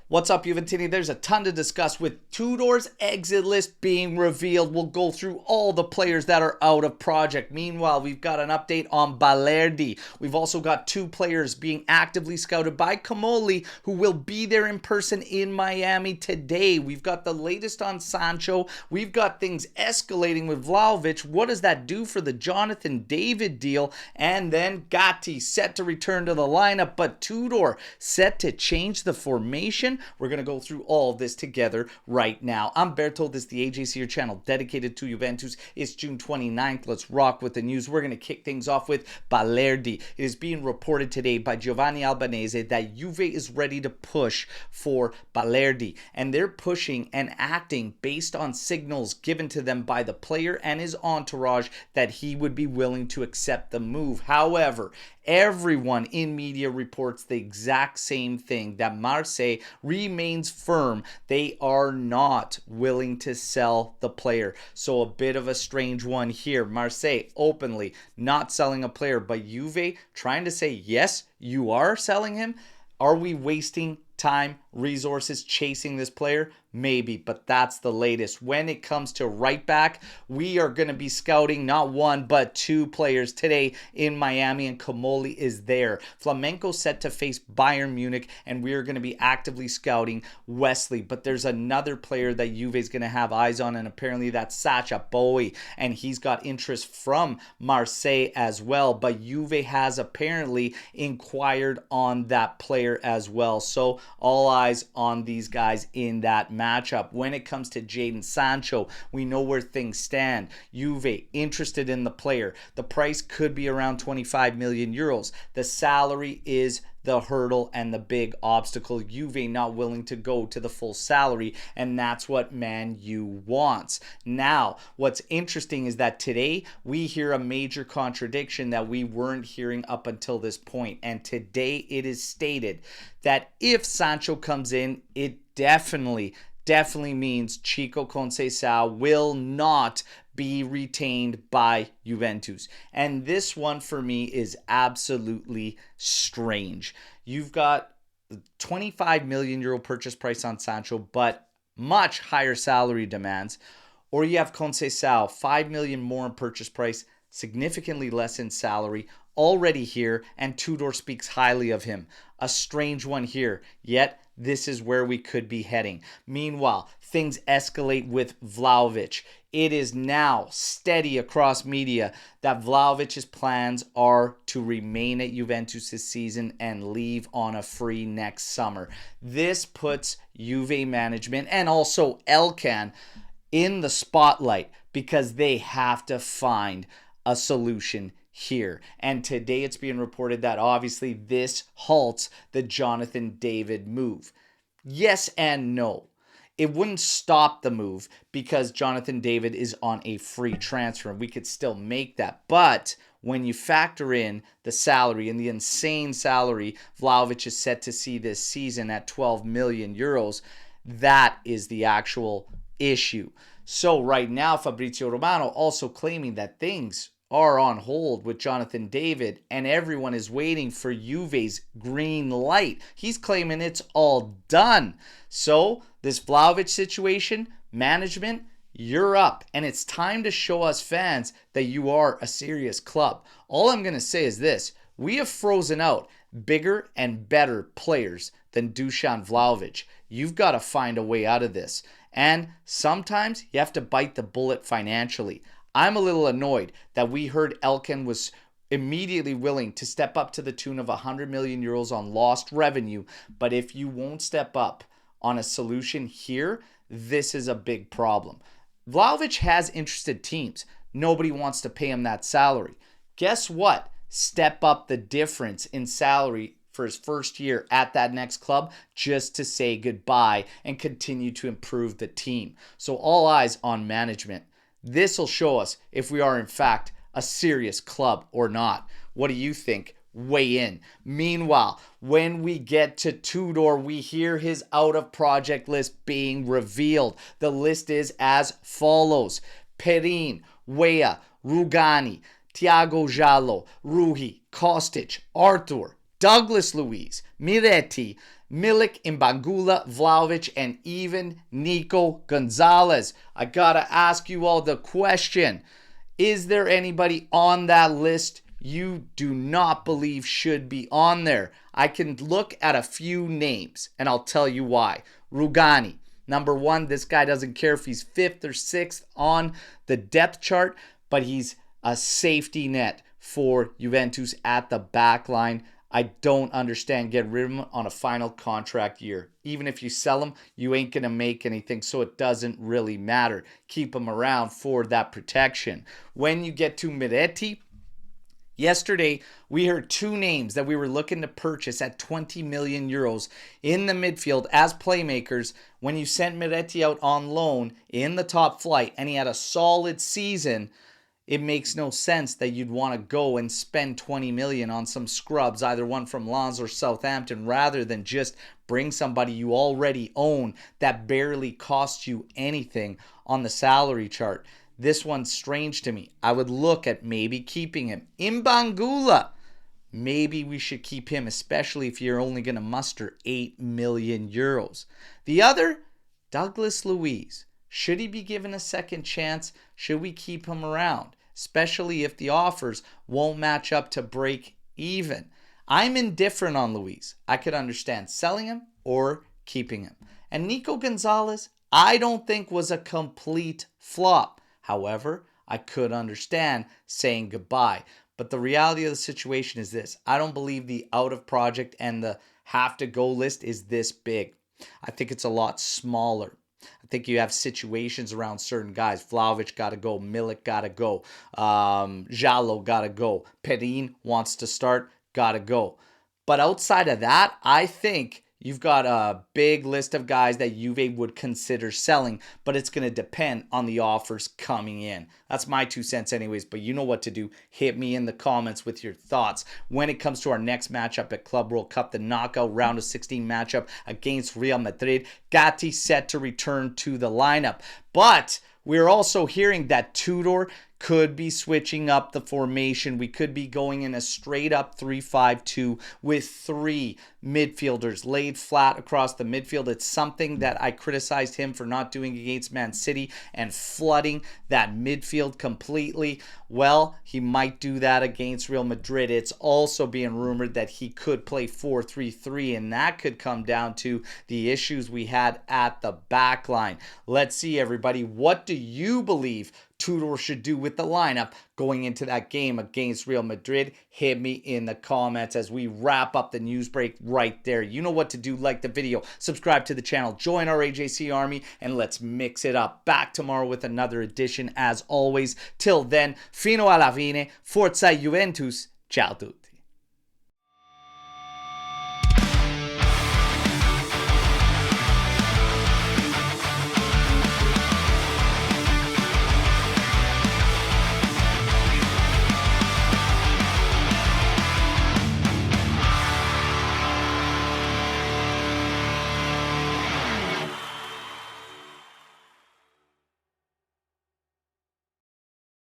What's up, Juventini? There's a ton to discuss with Tudor's exit list being revealed. We'll go through all the players that are out of project. Meanwhile, we've got an update on Baleri. We've also got two players being actively scouted by Comoli who will be there in person in Miami today. We've got the latest on Sancho. We've got things escalating with Vlahovic. What does that do for the Jonathan David deal? And then Gatti set to return to the lineup, but Tudor set to change the formation. We're going to go through all of this together right now. I'm Berto. This is the AJC, your channel dedicated to Juventus. It's June 29th. Let's rock with the news. We're going to kick things off with Baleri. It is being reported today by Giovanni Albanese that Juve is ready to push for Baleri, and they're pushing and acting based on signals given to them by the player and his entourage that he would be willing to accept the move. However, everyone in media reports the exact same thing, that Marseille remains firm. They are not willing to sell the player. So a bit of a strange one here. Marseille openly not selling a player, but Juve trying to say, yes, you are selling him. Are we wasting time, resources chasing this player? Maybe, but that's the latest. When it comes to right back, we are going to be scouting not one but two players today in Miami, and Comoli is there. Flamenco set to face Bayern Munich, and we are going to be actively scouting Wesley. But there's another player that Juve is going to have eyes on, and apparently that's Sacha Boey, and he's got interest from Marseille as well. But Juve has apparently inquired on that player as well. So all eyes on these guys in that matchup. When it comes to Jadon Sancho, we know where things stand. Juve interested in the player. The price could be around 25 million euros. The salary is the hurdle and the big obstacle. Juve not willing to go to the full salary, and that's what Man U wants. Now, what's interesting is that today we hear a major contradiction that we weren't hearing up until this point, and today it is stated that if Sancho comes in, it definitely means Chico Conceição will not be retained by Juventus. And this one for me is absolutely strange. You've got 25 million euro purchase price on Sancho, but much higher salary demands. Or you have Conceição, 5 million more in purchase price, significantly less in salary, already here, and Tudor speaks highly of him. A strange one here, yet this is where we could be heading. Meanwhile, things escalate with Vlahovic. It is now steady across media that Vlahovic's plans are to remain at Juventus this season and leave on a free next summer. This puts Juve management and also Elkan in the spotlight because they have to find a solution here. And today it's being reported that obviously this halts the Jonathan David move. Yes and no. It wouldn't stop the move because Jonathan David is on a free transfer. We could still make that. But when you factor in the salary and the insane salary Vlahovic is set to see this season at 12 million euros, that is the actual issue. So right now, Fabrizio Romano also claiming that things are on hold with Jonathan David and everyone is waiting for Juve's green light. He's claiming it's all done. So this Vlahovic situation, management, you're up, and it's time to show us fans that you are a serious club. All I'm going to say is this: we have frozen out bigger and better players than Dusan Vlahovic. You've got to find a way out of this, and sometimes you have to bite the bullet financially. I'm a little annoyed that we heard Elkan was immediately willing to step up to the tune of 100 million euros on lost revenue. But if you won't step up on a solution here, this is a big problem. Vlahovic has interested teams. Nobody wants to pay him that salary. Guess what? Step up the difference in salary for his first year at that next club just to say goodbye and continue to improve the team. So all eyes on management. This will show us if we are in fact a serious club or not. What do you think? Weigh in. Meanwhile, when we get to Tudor, we hear his out of project list being revealed. The list is as follows: Perin, Weah, Rugani, Thiago Jallo, Rui, Kostic, Arthur, Douglas Luiz, Miretti, Milik, Mbangula, Vlahovic, and even Nico Gonzalez. I gotta ask you all the question. Is there anybody on that list you do not believe should be on there? I can look at a few names, and I'll tell you why. Rugani. Number one, this guy doesn't care if he's 5th or 6th on the depth chart, but he's a safety net for Juventus at the back line. I don't understand getting rid of him on a final contract year. Even if you sell him, you ain't going to make anything, so it doesn't really matter. Keep him around for that protection. When you get to Meti, yesterday we heard 2 names that we were looking to purchase at 20 million euros in the midfield as playmakers. When you sent Meti out on loan in the top flight and he had a solid season, it makes no sense that you'd want to go and spend 20 million on some scrubs, either one from Lens or Southampton, rather than just bring somebody you already own that barely costs you anything on the salary chart. This one's strange to me. I would look at maybe keeping him. Mbangula, maybe we should keep him, especially if you're only going to muster 8 million euros. The other, Douglas Luiz. Should he be given a second chance? Should we keep him around? Especially if the offers won't match up to break even. I'm indifferent on Luiz. I could understand selling him or keeping him. And Nico Gonzalez, I don't think was a complete flop. However, I could understand saying goodbye. But the reality of the situation is this. I don't believe the out of project and the have to go list is this big. I think it's a lot smaller. I think you have situations around certain guys. Vlahovic got to go. Milik got to go. Jallo got to go. Perin wants to start. Got to go. But outside of that, I think you've got a big list of guys that Juve would consider selling, but it's going to depend on the offers coming in. That's my 2 cents anyways, but you know what to do. Hit me in the comments with your thoughts. When it comes to our next matchup at Club World Cup, the knockout round of 16 matchup against Real Madrid, Gatti set to return to the lineup. But we're also hearing that Tudor could be switching up the formation. We could be going in a straight up 3-5-2 with 3 midfielders laid flat across the midfield. It's something that I criticized him for not doing against Man City and flooding that midfield completely. Well, he might do that against Real Madrid. It's also being rumored that he could play 4-3-3, and that could come down to the issues we had at the back line. Let's see, everybody. What do you believe Tudor should do with the lineup going into that game against Real Madrid? Hit me in the comments as we wrap up the news break right there. You know what to do. Like the video, subscribe to the channel, join our AJC army, and let's mix it up. Back tomorrow with another edition as always. Till then, fino alla fine, forza Juventus. Ciao a tutti.